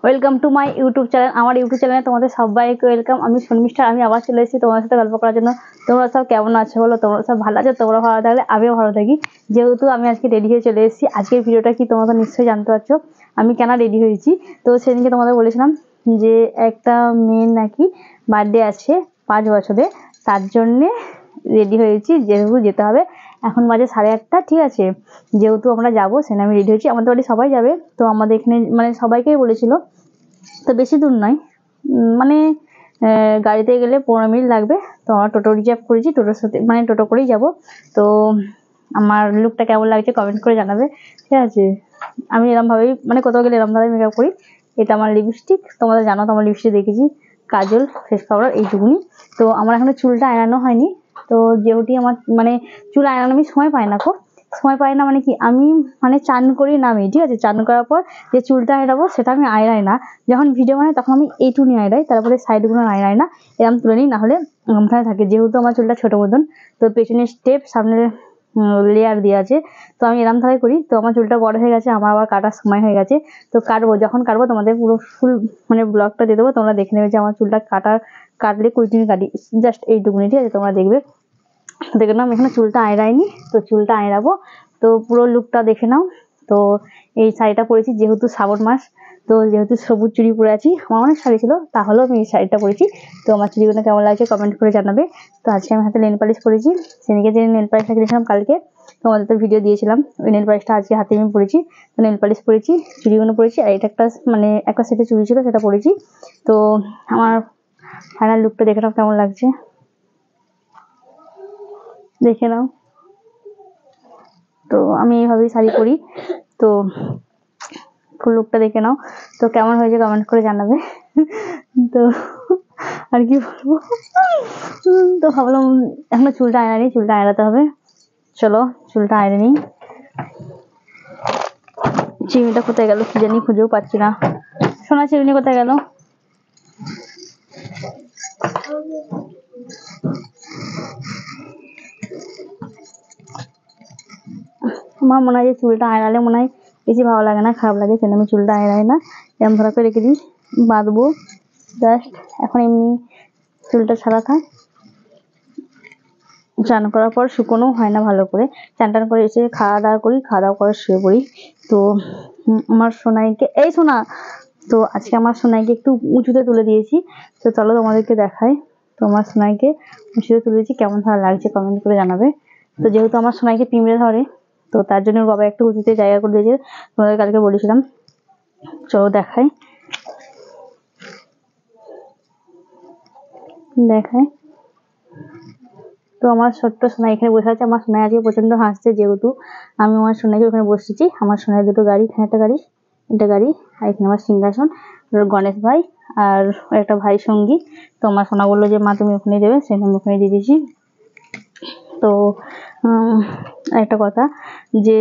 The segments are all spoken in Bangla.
Welcome to my YouTube channel. আমার ইউটিউব চ্যানেলে তোমাদের সবাইকে ওয়েলকাম। আমি শর্মিষ্ঠা। আমি আবার চলে এসেছি তোমাদের সাথে গল্প করার জন্য। তোমরা সব কেমন আছো বলো? তোমরা সব ভালো আছো? তোমরা ভালো থাকলে আমিও ভালো থাকি। যেহেতু আমি আজকে রেডি হয়ে চলে এসেছি, আজকের ভিডিওটা কি তোমরা তো নিশ্চয়ই জানতে পারছো আমি কেন রেডি হয়েছি। তো সেদিনকে তোমাদের বলেছিলাম যে একটা মেয়ের নাকি বার্থডে আছে 5 বছরে, তার জন্যে রেডি হয়েছি। যেহেতু যেতে হবে, এখন বাজে 8:30, ঠিক আছে। যেহেতু আমরা যাবো সেখানে আমি রেডি হয়েছি। আমাদের বাড়ি সবাই যাবে, তো আমাদের এখানে মানে সবাইকেই বলেছিল। তো বেশি দূর নয়, মানে গাড়িতে গেলে 15 মিনিট লাগবে। তো আমরা টোটো রিজার্ভ করেছি, টোটোর সাথে মানে টোটো করেই যাব। তো আমার লুকটা কেমন লাগছে কমেন্ট করে জানাবে, ঠিক আছে। আমি এরমভাবেই মানে কোথাও গেলে এরমভাবে মেকআপ করি। এটা আমার লিপস্টিক, তোমাদের জানো তো আমার লিপস্টিক দেখেছি, কাজল, ফেস পাউডার, এইটুকুনি। তো আমার এখনো চুলটা আয়নানো হয়নি। তো যেহেতু আমার মানে চুল আয়নানো আমি সময় পাই না, খুব সময় পাই না। মানে কি আমি মানে চান করি নামি, ঠিক আছে। চান করার পর যে চুলটা আয়রাবো সেটা আমি আয়রাই না। যখন ভিডিও বানাই তখন আমি এইটুকুনি আয়রাই, তারপরে সাইডগুলো আয়রাই না, এরম তুলে নিই, নাহলে ওখানে থাকে। যেহেতু আমার চুলটা ছোটো মতন, তো পেছনের স্টেপ সামনের লেয়ার দিয়ে আছে, তো আমি এরম ধারাই করি। তো আমার চুলটা বড় হয়ে গেছে, আমার আবার কাটার সময় হয়ে গেছে। তো কাটবো, যখন কাটবো তোমাদের পুরো ফুল মানে ব্লগটা দিয়ে দেবো, তোমরা দেখে নেবে যে আমার চুলটা কাটলে কুইটিনি কাটি, জাস্ট এইটুকুনি, ঠিক আছে। তোমরা দেখবে। দেখে নাও আমি এখানে চুলটা আয়রাইনি, তো চুলটা আয়রাবো। তো পুরো লুকটা দেখে নাও। তো এই শাড়িটা পরেছি যেহেতু শ্রাবণ মাস, তো যেহেতু সবুজ চুড়ি পরে আছি। আমার অনেক শাড়ি ছিল, তাহলেও আমি এই শাড়িটা পরেছি। তো আমার চুড়িগুলো কেমন লাগছে কমেন্ট করে জানাবে। তো আজকে আমি হাতে নেল পালিশ পরেছি। সেদিকে যে নেল পালিশটা কিনেছিলাম কালকে, তোমাদের তো ভিডিও দিয়েছিলাম, ওই নেল পালিশটা আজকে হাতে আমি পরেছি। তো নেল পালিশ পরেছি, চুড়িগুলো পরেছি, আর এটা একটা মানে একটা সেটে চুড়ি ছিল সেটা পরেছি। তো আমার ফাইনাল লুকটা দেখে নাও কেমন লাগছে, দেখে নাও। তো আমি এইভাবেই শাড়ি পরি। তো ফুল লুকটা দেখে নাও। তো কেমন হয়েছে কমেন্ট করে জানাবে। তো আর কি বলবো, তো ভাবলাম এখনো চুলটা আয়রানি, চুলটা আয়রাতে হবে। চলো চুলটা আয়রে নিই। চিমনিটা কোথায় গেল কি জানি, খুঁজেও পাচ্ছি না। সোনা চিমনি কোথায় গেল? আমার মনে হয় যে চুলটা আয়রালে মনে হয় বেশি ভালো লাগে না, খারাপ লাগে, সেজন্য আমি চুলটা আয়রাই না, এরম ধরা করে রেখে দিই। বাঁধবো জাস্ট, এখন এমনি চুলটা ছাড়া থাক। চান করার পর শুকোনো হয় না ভালো করে, চান টান করে এসে খাওয়া দাওয়া করি, খাওয়া দাওয়া করে শুয়ে পড়ি। তো আমার সোনাইকে, এই সোনা, তো আজকে আমার সোনাইকে একটু উঁচুতে তুলে দিয়েছি। তো চলো তোমাদেরকে দেখাই। তো আমার সোনাইকে উঁচুতে তুলে দিয়েছি, কেমন ভালো লাগছে কমেন্ট করে জানাবে। তো যেহেতু আমার সোনাইকে পিঁমড়ে ধরে, তো তার জন্য বাবা একটু উঁচুতে জায়গা করে দিয়েছে, তোমাদের কালকে বলেছিলাম। চলো দেখাই, দেখাই। তো আমার ছোট্ট সোনাই এখানে বসে আছে। আমার সোনাই আজকে প্রচন্ড হাসছে, যেহেতু আমি আমার সোনাইকে ওখানে বসেছি। আমার সোনাই দুটো গাড়ি, এখানে একটা গাড়ি, এটা গাড়ি, আর এখানে আমার সিংহাসন, গণেশ ভাই আর একটা ভাই সঙ্গী। তো আমার সোনা বললো যে মা তুমি ওখানে দেবে, সেখানে আমি ওখানে দিয়ে দিয়েছি। তো একটা কথা, যে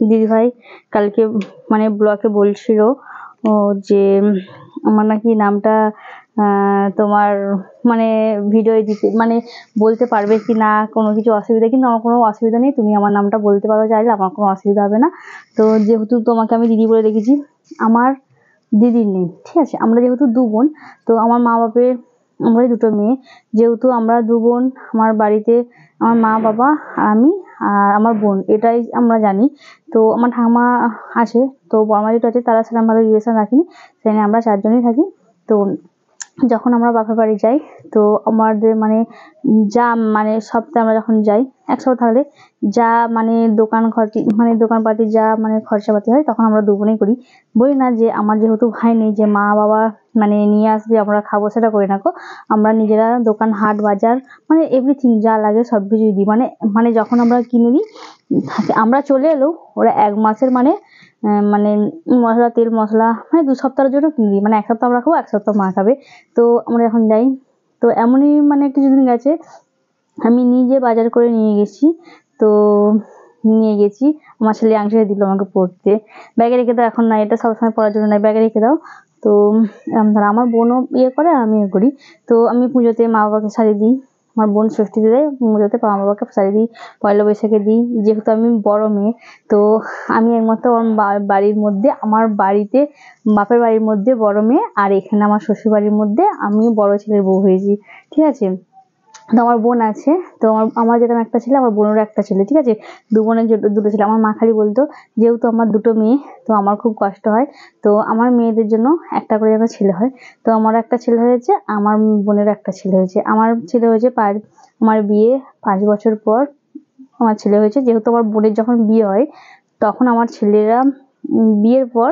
দিদিভাই কালকে মানে ব্লগে বলছিল যে আমার নাকি নামটা তোমার মানে ভিডিও দিতে মানে বলতে পারবে কি না, কোনো কিছু অসুবিধা, কিন্তু আমার কোনো অসুবিধা নেই, তুমি আমার নামটা বলতে পারো চাইলে, আমার কোনো অসুবিধা হবে না। তো যেহেতু তোমাকে আমি দিদি বলে রেখেছি, আমার দিদির নেই, ঠিক আছে। আমরা যেহেতু 2 বোন, তো আমার মা বাপের আমরাই 2টো মেয়ে, যেহেতু আমরা 2 বোন, আমার বাড়িতে আমার মা বাবা আমি আর আমার বোন, এটাই আমরা জানি। তো আমার ঠাকুমা আছে, তো বড়মা যেটা আছে তারা সেরকম ভালো রিলেশন রাখিনি, সেখানে আমরা 4 জনই থাকি। তো যখন আমরা বাপের বাড়ি যাই, তো আমাদের মানে যা মানে সপ্তাহে আমরা যখন যাই, এক সপ্তাহ থাকলে যা মানে দোকানপাতি যা মানে খরচাপাতি হয়, তখন আমরা 2 বোনেই করি। বলি না যে আমার যেহেতু ভাই নেই যে মা বাবা মানে নিয়ে আসবে আমরা খাবো, সেটা করি না গো। আমরা নিজেরা দোকান হাট বাজার মানে এভরিথিং যা লাগে সব কিছুই দিই। মানে যখন আমরা কিনে নিই, আমরা চলে এলেও ওরা 1 মাসের মানে মানে মশলা, তেল মশলা মানে 2 সপ্তাহের জন্য কিনে দিই। মানে 1 সপ্তাহ আমরা খাবো, 1 সপ্তাহ মা খাবে। তো আমরা যখন যাই, তো এমনই মানে কিছুদিন গেছে আমি নিজে বাজার করে নিয়ে গেছি। তো নিয়ে গেছি, আমার ছেলে আংটিটা দিল আমাকে পরতে, ব্যাগে রেখে দাও, এখন না, এটা সবসময় পরার জন্য নয়, ব্যাগে রেখে দাও। তো ধরো আমার বোনও ইয়ে করে আর আমিও করি। তো আমি পুজোতে মা বাবাকে শাড়ি দিই, আমার বোন ষষ্ঠীতে দেয়, পুজোতে মা বাবাকে শাড়ি দিই, পয়লা বৈশাখে দিই। যেহেতু আমি বড় মেয়ে, তো আমি একমাত্র আমার বাড়ির মধ্যে, আমার বাড়িতে বাপের বাড়ির মধ্যে বড় মেয়ে, আর এখানে আমার শ্বশুর বাড়ির মধ্যে আমি বড় ছেলের বউ হয়েছি, ঠিক আছে। তো আমার বোন আছে, তো আমার যেরকম একটা ছেলে, আমার বোনেরও একটা ছেলে, ঠিক আছে। দু বোনের দুটো ছেলে। আমার মা খালি বলতো, যেহেতু আমার দুটো মেয়ে, তো আমার খুব কষ্ট হয়, তো আমার মেয়েদের জন্য একটা করে যেন ছেলে হয়। তো আমার একটা ছেলে হয়েছে, আমার বোনেরও একটা ছেলে হয়েছে। আমার ছেলে হয়েছে আমার বিয়ে 5 বছর পর আমার ছেলে হয়েছে। যেহেতু আমার বোনের যখন বিয়ে হয়, তখন আমার ছেলেরা বিয়ের পর,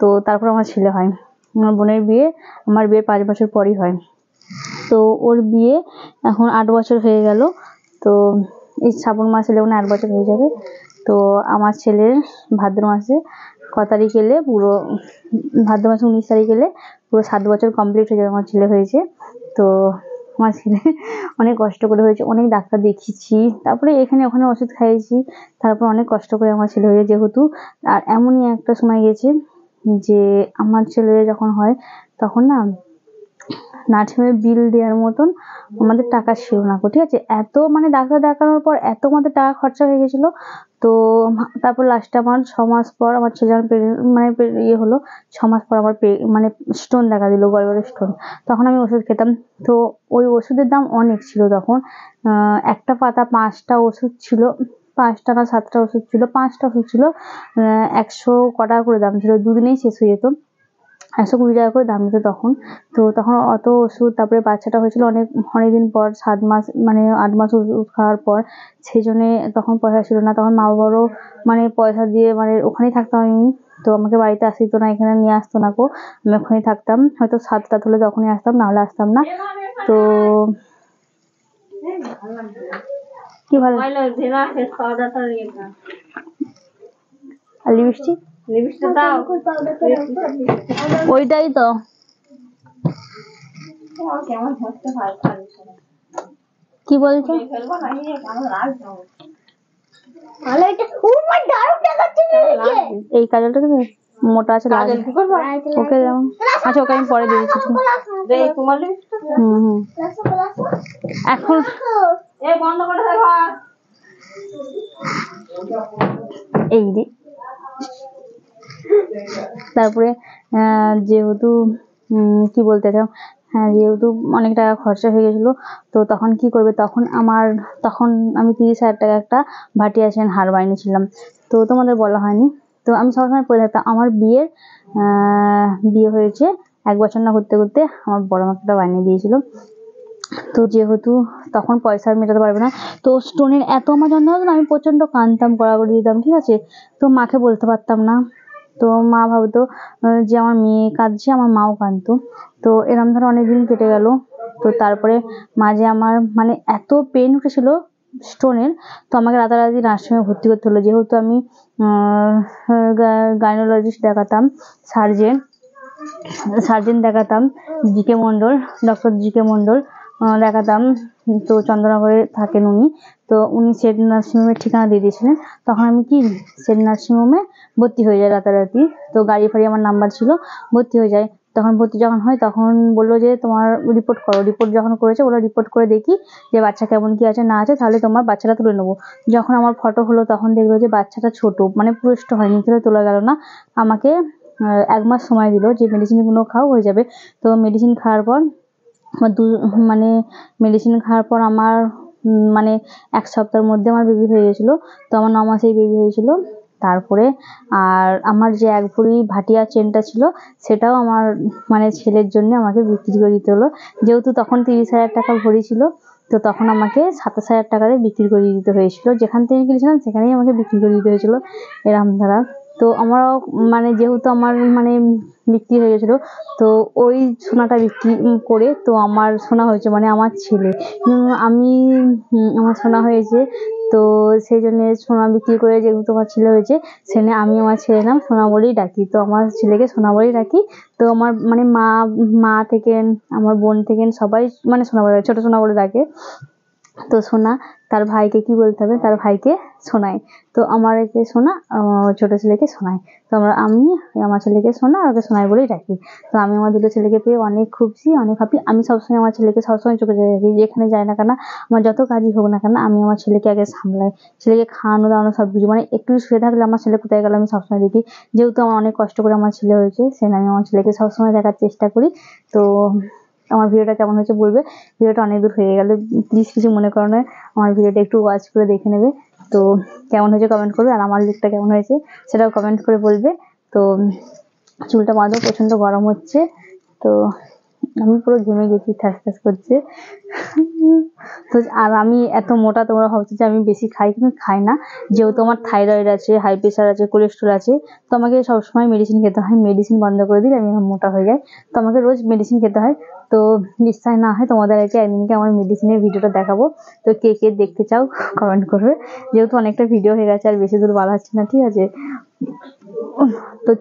তো তারপর আমার ছেলে হয়। আমার বোনের বিয়ে আমার বিয়ের 5 বছর পরই হয়। তো ওর বিয়ে এখন 8 বছর হয়ে গেল। তো এই শ্রাবণ মাস এলে 8 বছর হয়ে যাবে। তো আমার ছেলের ভাদ্র মাসে তারিখ এলে পুরো, ভাদ্র মাসে 19 তারিখ এলে পুরো 7 বছর কমপ্লিট হয়ে যাবে। আমার ছেলে হয়েছে। তো আমার ছেলে অনেক কষ্ট করে হয়েছে, অনেক ডাক্তার দেখিয়েছি, তারপরে এখানে ওখানে ওষুধ খাইয়েছি, তারপর অনেক কষ্ট করে আমার ছেলে হয়েছে। যেহেতু আর এমনই একটা সময় গেছে যে আমার ছেলে যখন হয়, তখন না নার্সিংহোমে বিল দেওয়ার মতন আমাদের টাকা ছিল না, ঠিক আছে। এত মানে ডাক্তার দেখানোর পর এত আমাদের টাকা খরচা হয়ে গেছিল। তো তারপর লাস্টে আমার 6 মাস পর আমার ছেলে যখন মানে ইয়ে হলো, 6 মাস পর আমার মানে স্টোন দেখা দিল, গলব্লাডারে স্টোন। তখন আমি ওষুধ খেতাম। তো ওই ওষুধের দাম অনেক ছিল তখন। একটা পাতা 5টা ওষুধ ছিল, 5টা না 7টা ওষুধ ছিল, 5টা ওষুধ ছিল, 100 টাকা করে দাম ছিল, দুদিনেই শেষ হয়ে যেত। 120 টাকা করে দাম দিত তখন। তো তখন অত ওষুধ, তারপরে বাচ্চাটা হয়েছিল অনেকদিন পর, 7 মাস মানে 8 মাস ওষুধ খাওয়ার পর। সেই জন্যে তখন পয়সা ছিল না, তখন মা বাবারও মানে পয়সা দিয়ে মানে ওখানেই থাকতাম আমি। তো আমাকে বাড়িতে আসতে দিত না, এখানে নিয়ে আসতো না কো, আমি ওখানেই থাকতাম। হয়তো 7 রাত হলে তখনই আসতাম, নাহলে আসতাম না। তো কি ভালো লিপস্টিক, ওইটাই তো কি বলছো? এই কাজলটা তো মোটা আছে, ওকে যেমন আচ্ছা, ওকে আমি পরে দিয়ে দিচ্ছি। এখন এই রে, তারপরে যেহেতু কি বলতে চাও, হ্যাঁ, যেহেতু অনেক টাকা খরচা হয়ে গেছিলো, তো তখন কি করবে, তখন আমি 30,000 টাকা একটা ভাটিয়া চেন হার বানিয়েছিলাম। তো তোমাদের বলা হয়নি, তো আমি সবসময় পরে থাকতাম। আমার বিয়ে হয়েছে 1 বছর না ঘুরতে ঘুরতে আমার বড় মাকে বানিয়ে দিয়েছিল। তো যেহেতু তখন পয়সা মেটাতে পারবে না, তো স্টোনের এত আমার যন্ত্রণা হতো না, আমি প্রচন্ড কাঁদতাম, গড়াগড়ি দিতাম, ঠিক আছে। তো মাকে বলতে পারতাম না। তো মা ভাবতো যে আমার মেয়ে কাঁদছে, আমার মাও কাঁদতো। তো এরম ধরো অনেকদিন কেটে গেল। তো তারপরে মাঝে আমার মানে এত পেন উঠেছিল স্টোনের, তো আমাকে রাতারাতি নার্সিংহোমে ভর্তি করতে হলো। যেহেতু আমি গাইনোলজিস্ট দেখাতাম, সার্জেন দেখাতাম, জিকে মণ্ডল, ডক্টর জিকে মণ্ডল দেখাতাম। তো চন্দ্রনগরে থাকেন উনি। তো উনি সেট নার্সিংহোমের ঠিকানা দিয়ে দিয়েছিলেন। তখন আমি কি সেট নার্সিংহোমে ভর্তি হয়ে যাই রাতারাতি। তো গাড়ি ফাড়ি আমার নাম্বার ছিল, ভর্তি হয়ে যায়। তখন ভর্তি যখন হয়, তখন বললো যে তোমার রিপোর্ট করো। রিপোর্ট যখন করেছে, ওরা রিপোর্ট করে দেখি যে বাচ্চা কেমন কি আছে না আছে, তাহলে তোমার বাচ্চাটা তুলে নেবো। যখন আমার ফটো হলো, তখন দেখলো যে বাচ্চাটা ছোট, মানে পুষ্ট হয়নি, তাহলে তোলা গেল না। আমাকে 1 মাস সময় দিল যে মেডিসিনগুলো খাও, হয়ে যাবে। তো মেডিসিন খাওয়ার পর আমার মেডিসিন খাওয়ার পর আমার মানে 1 সপ্তাহের মধ্যে আমার বেবি হয়ে গেছিলো। তো আমার 9 মাসেই বেবি হয়েছিল। তারপরে আর আমার যে 1 ভরি ভাটিয়া চেনটা ছিল, সেটাও আমার মানে ছেলের জন্য আমাকে বিক্রি করে দিতে হলো। যেহেতু তখন 30,000 টাকা ভরি ছিল, তো তখন আমাকে 27,000 টাকা দিয়ে বিক্রি করে দিতে হয়েছিল। যেখান থেকে কিনেছিলাম সেখানেই আমাকে বিক্রি করে দিতে হয়েছিল, এরম ধারা। তো আমারও মানে যেহেতু আমার মানে বিক্রি হয়ে গেছিলো, তো ওই সোনাটা বিক্রি করে তো আমার সোনা হয়েছে, মানে আমার ছেলে, আমার সোনা হয়েছে। তো সেই জন্য সোনা বিক্রি করে যেহেতু আমার ছেলে হয়েছে, সেজন্য আমি আমার ছেলের নাম সোনা বলেই ডাকি। তো আমার ছেলেকে সোনা বলেই ডাকি। তো আমার মানে মা থেকে, আমার বোন থেকে সবাই মানে সোনা বলে, ছোট সোনা বলে ডাকে। তো সোনা তার ভাইকে কি বলতে হবে, তার ভাইকে শোনায়। তো আমার একে সোনা, ছোট ছেলেকে শোনায়। তো আমি আমার ছেলেকে সোনা আর ওকে সোনাই বলেই ডাকি। তো আমি আমার দুটো ছেলেকে পেয়ে অনেক খুশি, অনেক হ্যাপি। আমি সবসময় আমার ছেলেকে সবসময় চোখে চোখে রাখি, যেখানে যাই না কেন, আমার যত কাজই হোক না কেন, আমি আমার ছেলেকে আগে সামলাই। ছেলেকে খাওয়ানো দাওয়ানো সব কিছু, মানে একটু শুয়ে থাকলে আমার ছেলে কোথায় গেল আমি সবসময় দেখি। যেহেতু আমার অনেক কষ্ট করে আমার ছেলে হয়েছে, সেজন্য আমি আমার ছেলেকে সবসময় দেখার চেষ্টা করি। তো আমার ভিডিওটা কেমন হয়েছে বলবে। ভিডিওটা অনেক দূর হয়ে গেল, প্লিজ কিছু মনে করো না, আমার ভিডিওটা একটু ওয়াচ করে দেখে নেবে। তো কেমন হয়েছে কমেন্ট করবে, আর আমার লুকটা কেমন হয়েছে সেটাও কমেন্ট করে বলবে। তো চুলটা বাঁধো, প্রচন্ড গরম হচ্ছে। তো আমি পুরো ঘেমে গেছি, ঠ্যাস ঠ্যাস করছে। তো আর আমি এত মোটা, তোমরা ভাবছো যে আমি বেশি খাই, কিন্তু খাই না। যেহেতু আমার থাইরয়েড আছে, হাই প্রেশার আছে, কোলেস্ট্রল আছে, তো আমাকে সবসময় মেডিসিন খেতে হয়। মেডিসিন বন্ধ করে দিলে আমি মোটা হয়ে যাই। তো আমাকে রোজ মেডিসিন খেতে হয়। তো বিশ্বাস না হয় তোমাদেরকে একদিনকে আমার মেডিসিনের ভিডিওটা দেখাবো। তো কে কে দেখতে চাও কমেন্ট করবে। যেহেতু অনেকটা ভিডিও হয়ে গেছে, আর বেশি দূর বাড়াচ্ছি না, ঠিক আছে। তো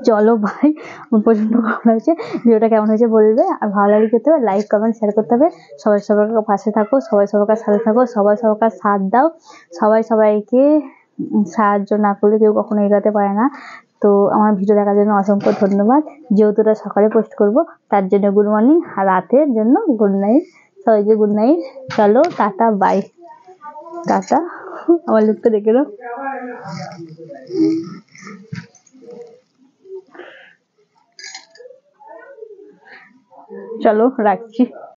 চলো ভাই, আমার প্রচন্ড গরম লাগছে। ভিডিওটা কেমন হয়েছে বলবে, আর ভালো লাগলে করতে হবে লাইক কমেন্ট শেয়ার করতে হবে। সবাই সবার পাশে থাকো, সবাই সবার সাথে থাকো, সবাই সবার সাথ দাও। সবাই সবাইকে সাহায্য না করলে কেউ কখনো এগোতে পারে না। তো আমার ভিডিও দেখার জন্য অসংখ্য ধন্যবাদ। যেহেতু ওটা সকালে পোস্ট করব, তার জন্য গুড মর্নিং, আর রাতের জন্য গুড নাইট। সবাইকে গুড নাইট। চলো টাটা বাই। টাটা। আমার লুকটা দেখে নাও। চলো রাখছি।